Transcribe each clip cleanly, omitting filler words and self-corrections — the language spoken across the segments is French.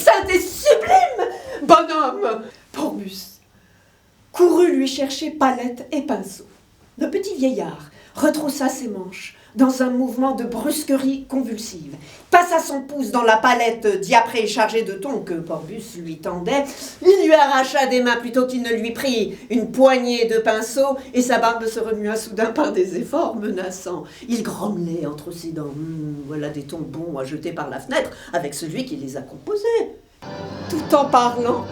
sainte et sublime! Bonhomme! Porbus courut lui chercher palette et pinceau. Le petit vieillard retroussa ses manches dans un mouvement de brusquerie convulsive, passa son pouce dans la palette diaprée chargée de thon que Porbus lui tendait, il lui arracha des mains plutôt qu'il ne lui prit une poignée de pinceau, et sa barbe se remua soudain par des efforts menaçants. Il grommelait entre ses dents. Voilà des tons bons à jeter par la fenêtre avec celui qui les a composés. Tout en parlant,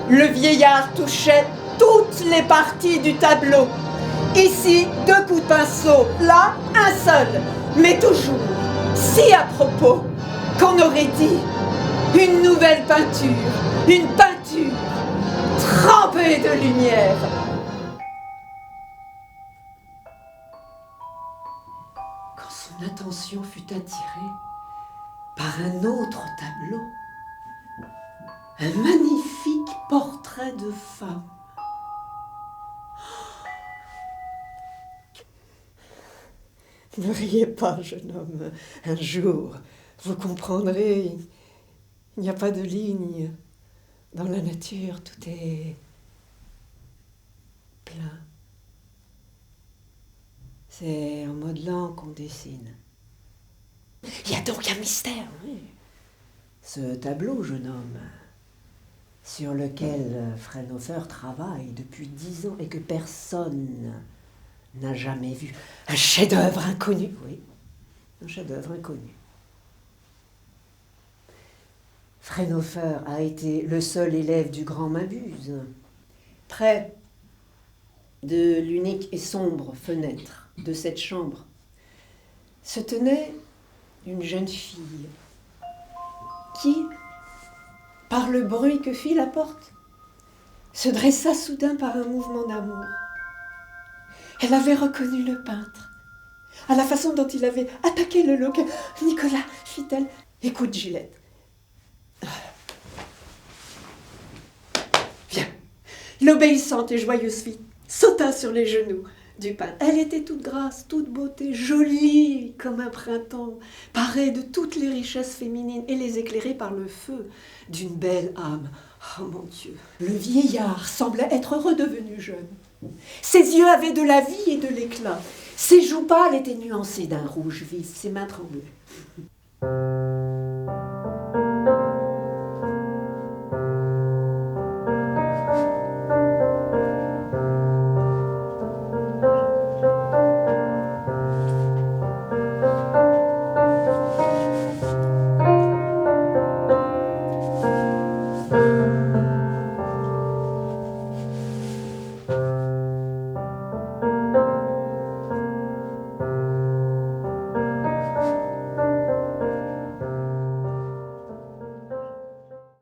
le vieillard touchait toutes les parties du tableau. Ici, 2 coups de pinceau, là, un seul, mais toujours si à propos qu'on aurait dit une nouvelle peinture, une peinture trempée de lumière. Quand son attention fut attirée par un autre tableau, un magnifique portrait de femme. Ne riez pas, jeune homme. Un jour, vous comprendrez, il n'y a pas de ligne. Dans la nature, tout est plein. C'est en modelant qu'on dessine. Il y a donc un mystère, oui. Ce tableau, jeune homme, sur lequel Fraunhofer travaille depuis 10 ans et que personne n'a jamais vu. Un chef-d'œuvre inconnu, oui. Un chef-d'œuvre inconnu. Fraunhofer a été le seul élève du grand Mabuse. Près de l'unique et sombre fenêtre de cette chambre se tenait une jeune fille qui, par le bruit que fit la porte, se dressa soudain par un mouvement d'amour. Elle avait reconnu le peintre, à la façon dont il avait attaqué le loquet. « Nicolas, fit-elle, écoute Gillette. Viens. » L'obéissante et joyeuse fille sauta sur les genoux du peintre. Elle était toute grâce, toute beauté, jolie comme un printemps, parée de toutes les richesses féminines et les éclairée par le feu d'une belle âme. Oh mon Dieu, le vieillard semblait être redevenu jeune. Ses yeux avaient de la vie et de l'éclat. Ses joues pâles étaient nuancées d'un rouge vif. Ses mains tremblaient.